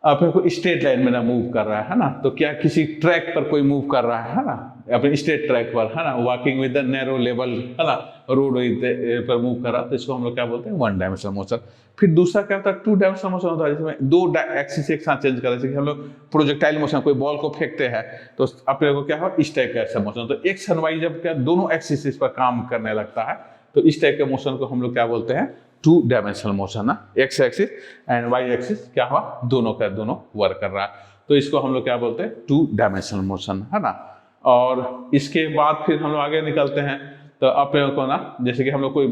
अपने को स्ट्रेट लाइन में ना मूव कर रहा है ना, तो क्या किसी ट्रैक पर कोई मूव कर रहा है ना, अपने स्ट्रेट ट्रैक पर, है ना, walking with the narrow level, है ना, रोड पर मूव कर रहा है, तो इसको हम लोग क्या बोलते हैं? One dimensional motion. फिर दूसरा क्या होता है? टू डायमेंशनल मोशन होता है, जिसमें दो एक्सिस एक साथ चेंज कर रहे हैं। जैसे हम लोग प्रोजेक्टाइल मोशन, कोई बॉल को फेंकते हैं तो अपने को क्या हो? इस टाइप का ऐसा मोशन। तो एक्स एंड वाई जब क्या दोनों एक्सिस पर काम करने लगता है तो इस टाइप के मोशन को हम लोग क्या बोलते हैं? टू डायमेंशनल मोशन ना। X axis and Y axis क्या हुआ? दोनों का दोनों वर्क कर रहा है, तो इसको हम लोग क्या बोलते हैं? टू डायमेंशनल मोशन, है ना। और इसके बाद फिर हम लोग आगे निकलते हैं। तो अपने को ना जैसे कि हम लोग कोई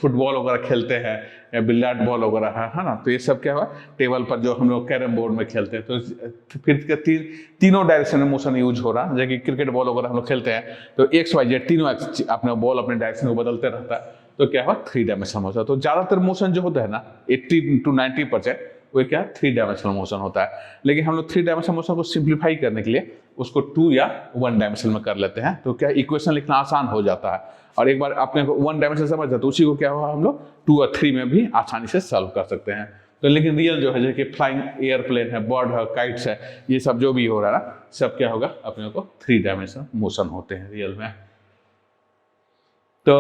फुटबॉल वगैरह खेलते हैं या बिलियर्ड बॉल वगैरह है ना, तो ये सब क्या हुआ? टेबल पर जो हम लोग कैरम बोर्ड में खेलते हैं तो फिर तीनों डायरेक्शन में मोशन यूज हो रहा है। जैसे कि क्रिकेट बॉल वगैरह हम लोग खेलते हैं तो एक्स वाई जेड तीनों अपने बॉल अपने डायरेक्शन को बदलते रहता है, तो क्या हुआ? Three dimensional motion. तो ज्यादातर मोशन जो होता है ना 80 to 90% वो क्या? थ्री डायमेंशनल मोशन होता है। लेकिन हम लोग थ्री डायमेंशनल मोशन को सिंप्लीफाई करने के लिए उसको टू या वन डायमेंशनल में कर लेते हैं, तो क्या इक्वेशन लिखना आसान हो जाता है। और एक बार आपने वन डायमेंशन समझ जाए तो उसी को क्या हुआ? हम लोग टू और थ्री में भी आसानी से सॉल्व कर सकते हैं। तो लेकिन रियल जो है जैसे कि फ्लाइंग एयरप्लेन है, बर्ड है, काइट्स है, ये सब जो भी हो रहा है ना सब क्या होगा? अपने को थ्री डायमेंशनल मोशन होते हैं रियल में। तो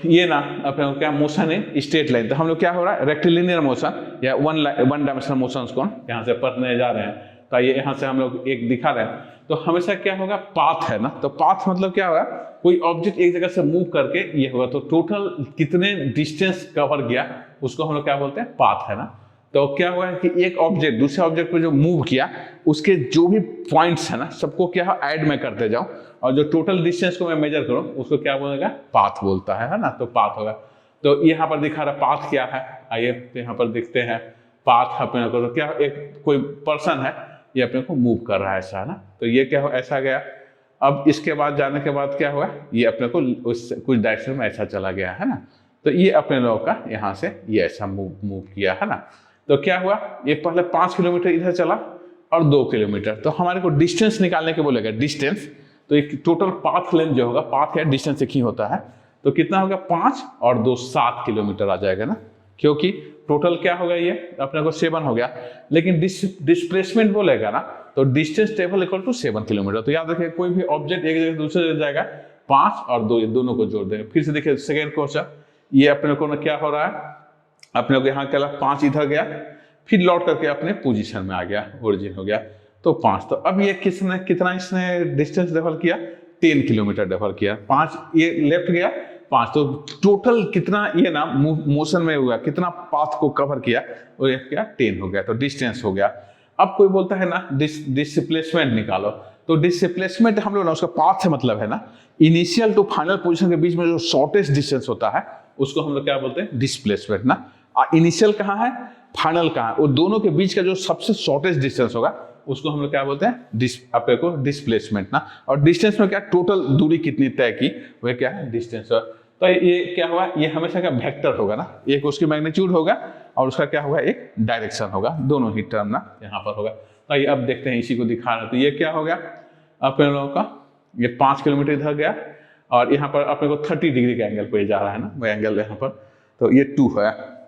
ये ना अपने को क्या मोशन है स्ट्रेट लाइन, तो हम लोग क्या हो रहा है रेक्टिलिनियर मोशन या वन डायमेंशनल मोशन को यहाँ से पढ़ने जा रहे हैं। तो ये यहाँ से हम लोग एक दिखा रहे हैं, तो हमेशा क्या होगा पाथ है ना, तो पाथ मतलब क्या होगा कोई ऑब्जेक्ट एक जगह से मूव करके ये होगा, तो टोटल कितने डिस्टेंस कवर किया उसको हम लोग क्या बोलते हैं पाथ है ना। तो क्या हुआ कि एक ऑब्जेक्ट दूसरे ऑब्जेक्ट पर जो मूव किया उसके जो भी पॉइंट्स है ना सबको क्या ऐड में करते जाऊं, और जो टोटल डिस्टेंस को मैं मेजर करूं उसको क्या बोलेगा पाथ बोलता है ना। तो पाथ होगा, तो यहाँ पर दिखा रहा पाथ क्या है, आइए तो यहाँ पर देखते हैं पाथ अपने को, तो क्या एक कोई पर्सन है ये अपने को मूव कर रहा है ऐसा ना, तो ये क्या हो ऐसा गया। अब इसके बाद जाने के बाद क्या हुआ ये अपने को उस कुछ डायरेक्शन में ऐसा चला गया है ना, तो ये अपने लोगों का यहाँ से ये ऐसा मूव किया है ना। तो क्या हुआ ये पहले 5 किलोमीटर इधर चला और 2 किलोमीटर, तो हमारे को डिस्टेंस निकालने के बोलेगा डिस्टेंस, तो एक टोटल पाथ लेंथ जो होगा, पाथ या डिस्टेंस एक ही होता है, तो कितना होगा 5 और 2 7 किलोमीटर आ जाएगा ना, क्योंकि टोटल क्या होगा ये अपने को 7 हो गया, लेकिन डिस्प्लेसमेंट बोलेगा ना तो distance table equal to 7 kilometre. तो याद रखिए कोई भी ऑब्जेक्ट एक जगह दूसरे जगह जाएगा 5 और 2 दोनों को जोड़ देंगे। फिर से देखिए सेकेंड क्वेश्चन, ये अपने को क्या हो रहा है अपने को यहाँ क्या 5 इधर गया फिर लौट करके अपने पोजीशन में आ गया, ओरिजिन हो गया तो 5। तो अब ये किसने कितना इसने डिस्टेंस डेवल किया 10 किलोमीटर डेवल किया, 5 ये लेफ्ट गया 5, तो टोटल कितना ये ना मोशन में हुआ कितना पाथ को कवर किया और ये क्या 10 हो गया, तो डिस्टेंस हो गया। अब कोई बोलता है ना डिस्प्लेसमेंट निकालो, तो डिस्प्लेसमेंट हम लोग ना उसका पाथ से मतलब है ना इनिशियल टू फाइनल पोजीशन के बीच में जो शॉर्टेस्ट डिस्टेंस होता है उसको हम लोग क्या बोलते हैं डिस्प्लेसमेंट ना। इनिशियल कहाँ है फाइनल कहाँ है, वो दोनों के बीच का जो सबसे शॉर्टेस्ट डिस्टेंस होगा उसको हम लोग क्या बोलते हैं अपने को डिस्प्लेसमेंट ना। और डिस्टेंस में क्या टोटल दूरी कितनी तय की वह क्या है डिस्टेंस। तो ये क्या हुआ ये हमेशा का वेक्टर होगा ना, एक उसकी मैग्नीट्यूड होगा और उसका क्या होगा एक डायरेक्शन होगा, दोनों ही टर्म ना यहाँ पर होगा। तो ये अब देखते हैं इसी को दिखा रहा है, तो ये क्या हो गया अपने लोगों का ये 5 किलोमीटर इधर गया और यहाँ पर अपने को 30 डिग्री का एंगल पे जा रहा है ना, वो एंगल यहाँ पर तो ये 2 है।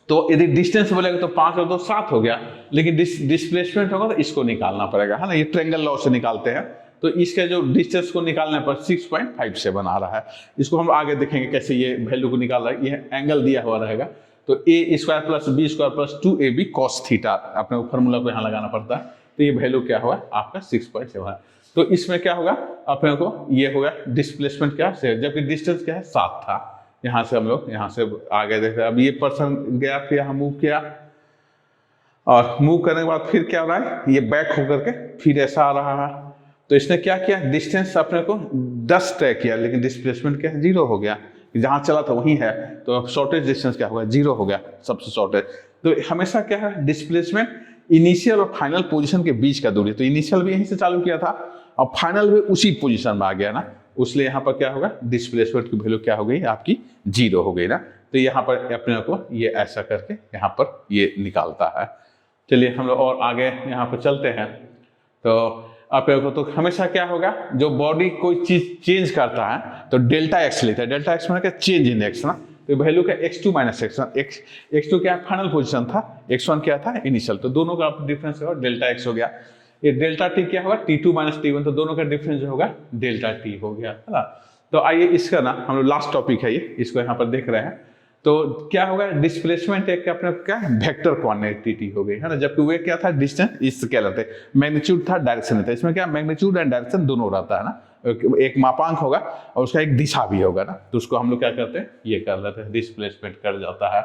तो यदि डिस्टेंस बोलेगा तो 5 और 2 7 हो गया, लेकिन डिस्प्लेसमेंट होगा तो इसको निकालना पड़ेगा है ना, ये ट्रायंगल लॉ से निकालते हैं। तो इसके जो डिस्टेंस को निकालने पर 6.57 आ रहा है, इसको हम आगे देखेंगे कैसे ये वैल्यू को निकाल रहा है। ये एंगल दिया हुआ रहेगा तो A square plus B square plus 2ab cos theta अपने को फॉर्मूला को यहाँ लगाना पड़ता है, तो ये वैल्यू क्या हुआ आपका 6.7 है। तो इसमें क्या होगा अपने को ये होगा डिस्प्लेसमेंट क्या है, जबकि डिस्टेंस क्या है 7 था। यहाँ से हम लोग यहाँ से आगे देख रहे हैं, अब ये पर्सन गया फिर यहाँ मूव किया और मूव करने के बाद फिर क्या हो रहा है ये बैक होकर के फिर ऐसा आ रहा है। तो इसने क्या किया डिस्टेंस अपने को 10 तय किया, लेकिन डिस्प्लेसमेंट क्या है 0 हो गया, जहाँ चला था वहीं है, तो अब शॉर्टेज डिस्टेंस क्या होगा 0 हो गया सबसे शॉर्टेज। तो हमेशा क्या है डिस्प्लेसमेंट इनिशियल और फाइनल पोजीशन के बीच का दूरी, तो इनिशियल भी यहीं से चालू किया था और फाइनल भी उसी पोजीशन में आ गया ना, उसलिए यहाँ पर क्या होगा डिस्प्लेसमेंट की वैल्यू क्या हो गई आपकी 0 हो गई ना। तो यहाँ पर अपने को ये ऐसा करके यहाँ पर ये निकालता है। चलिए हम लोग और आगे यहाँ पर चलते हैं। तो अपने को तो हमेशा क्या होगा जो बॉडी कोई चीज चेंज करता है तो डेल्टा एक्स लेता है, डेल्टा एक्स मतलब क्या चेंज इन एक्स ना, तो वैल्यू क्या x2 माइनस x1, x2 क्या फाइनल पोजीशन था, x1 क्या था इनिशियल, तो दोनों का डिफरेंस होगा डेल्टा x हो गया। ये डेल्टा टी क्या होगा t2 माइनस t1, तो दोनों का डिफरेंस जो होगा डेल्टा t हो गया है ना। तो आइए इसका ना हम लोग लास्ट टॉपिक है ये, इसको यहाँ पर देख रहे हैं। तो क्या होगा डिस्प्लेसमेंट एक अपने क्या वेक्टर क्वांटिटी हो गई है ना, जबकि वे क्या था डिस्टेंस इस क्या रहते हैं मैग्नीट्यूड था डायरेक्शन था, इसमें क्या मैग्नीट्यूड एंड डायरेक्शन दोनों रहता है ना, एक मापांक होगा और उसका एक दिशा भी होगा ना, तो उसको हम लोग क्या करते हैं ये कर लेते हैं डिस्प्लेसमेंट कर जाता है।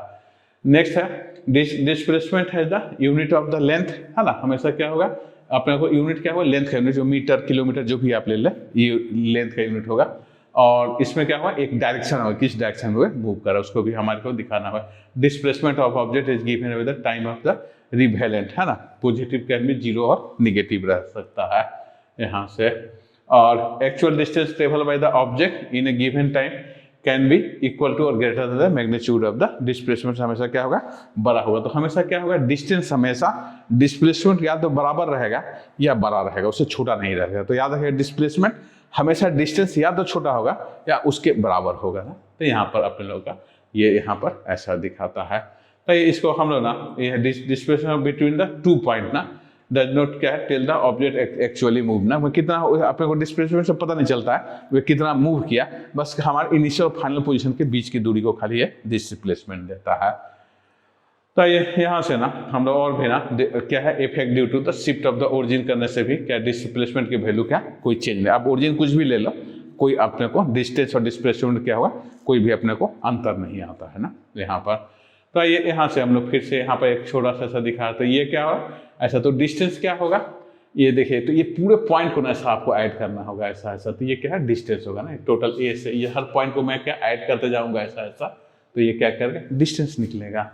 नेक्स्ट है डिस्प्लेसमेंट है the unit of the length है ना, हमेशा क्या होगा अपने को यूनिट क्या होगा लेंथ का यूनिट, जो मीटर किलोमीटर जो भी आप ले लें ये लेंथ का यूनिट होगा। और इसमें क्या हुआ एक डायरेक्शन होगा, किस डायरेक्शन में मूव कर रहा है उसको भी हमारे को दिखाना है। Displacement of object is given with the time of the relevant है ना, पॉजिटिव कैन भी 0 और निगेटिव रह सकता है यहाँ से। और actual distance travel by the object in a given time can be equal to और greater than the magnitude of the displacement, हमेशा क्या होगा बड़ा होगा। तो हमेशा क्या होगा डिस्टेंस हमेशा डिस्प्लेसमेंट या तो बराबर रहेगा या बड़ा रहेगा, उससे छोटा नहीं रहेगा। तो याद रखिए डिस्प्लेसमेंट हमेशा डिस्टेंस या तो छोटा होगा या उसके बराबर होगा ना। तो यहाँ पर अपने लोगों का ये यहाँ पर ऐसा दिखाता है। तो इसको हम लोग ना ये डिस्प्लेसमेंट बिटवीन द 2 पॉइंट ना, डज नॉट क्या है tell the object actually move ना, कितना अपने को डिस्प्लेसमेंट से पता नहीं चलता है वे कितना मूव किया, बस हमारे इनिशियल और फाइनल पोजीशन के बीच की दूरी को खाली ये डिस्प्लेसमेंट देता है। तो ये यहाँ से ना हम लोग और भी ना क्या है effect due to the shift of the origin करने से भी क्या डिस्प्लेसमेंट की वैल्यू क्या कोई चेंज नहीं। आप ओरिजिन कुछ भी ले लो, कोई अपने को डिस्टेंस और डिस्प्लेसमेंट क्या होगा कोई भी अपने को अंतर नहीं आता है ना यहाँ पर। तो ये यहाँ से हम लोग फिर से यहाँ पर एक छोटा सा दिखा, तो ये क्या होगा ऐसा, तो डिस्टेंस क्या होगा ये देखिए, तो ये पूरे पॉइंट को ना ऐसा आपको ऐड करना होगा ऐसा ऐसा, तो ये क्या है डिस्टेंस होगा ना टोटल ए से, ये हर पॉइंट को मैं क्या ऐड करते जाऊँगा ऐसा ऐसा, तो ये क्या करके डिस्टेंस निकलेगा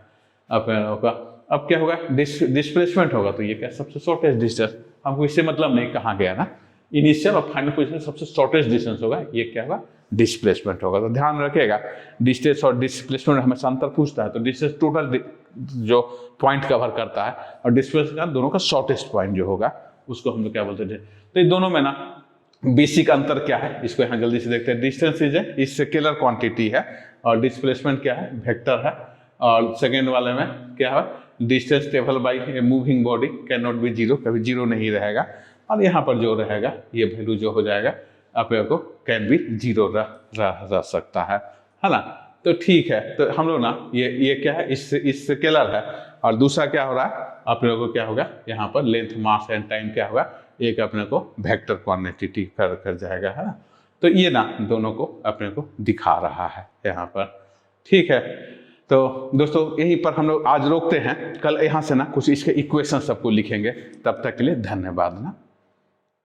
होगा। अब क्या होगा डिस्प्लेसमेंट होगा, तो ये क्या सबसे शॉर्टेस्ट डिस्टेंस, हमको इससे मतलब नहीं कहाँ गया ना, इनिशियल और फाइनल पोजीशन सबसे शॉर्टेस्ट डिस्टेंस होगा, ये क्या होगा डिस्प्लेसमेंट होगा। तो ध्यान रखिएगा डिस्टेंस और डिस्प्लेसमेंट हमेशा अंतर पूछता है, तो डिस्टेंस टोटल जो पॉइंट कवर करता है और डिस्प्लेसमेंट दोनों का शॉर्टेस्ट पॉइंट जो होगा उसको हम लोग क्या बोलते हैं। तो इन दोनों में ना बेसिक अंतर क्या है इसको यहाँ जल्दी से देखते हैं। डिस्टेंस इज स्केलर क्वांटिटी है और डिस्प्लेसमेंट क्या है वेक्टर है, और सेकेंड वाले में क्या है distance travel by a moving body can not be zero, कभी जीरो नहीं रहेगा, और यहाँ पर जो रहेगा ये वैल्यू जो हो जाएगा अपने को कैन बी जीरो रह सकता है ना। तो ठीक है, तो हम लोग ना ये क्या है इस स्केलर है, और दूसरा क्या हो रहा है अपने को क्या होगा यहाँ पर लेंथ मास एंड टाइम क्या होगा एक अपने को वेक्टर क्वांटिटी कर जाएगा है ना। तो ये ना दोनों को अपने को दिखा रहा है यहाँ पर, ठीक है। तो दोस्तों यहीं पर हम लोग आज रोकते हैं, कल यहाँ से ना कुछ इसके इक्वेशन सबको लिखेंगे, तब तक के लिए धन्यवाद ना।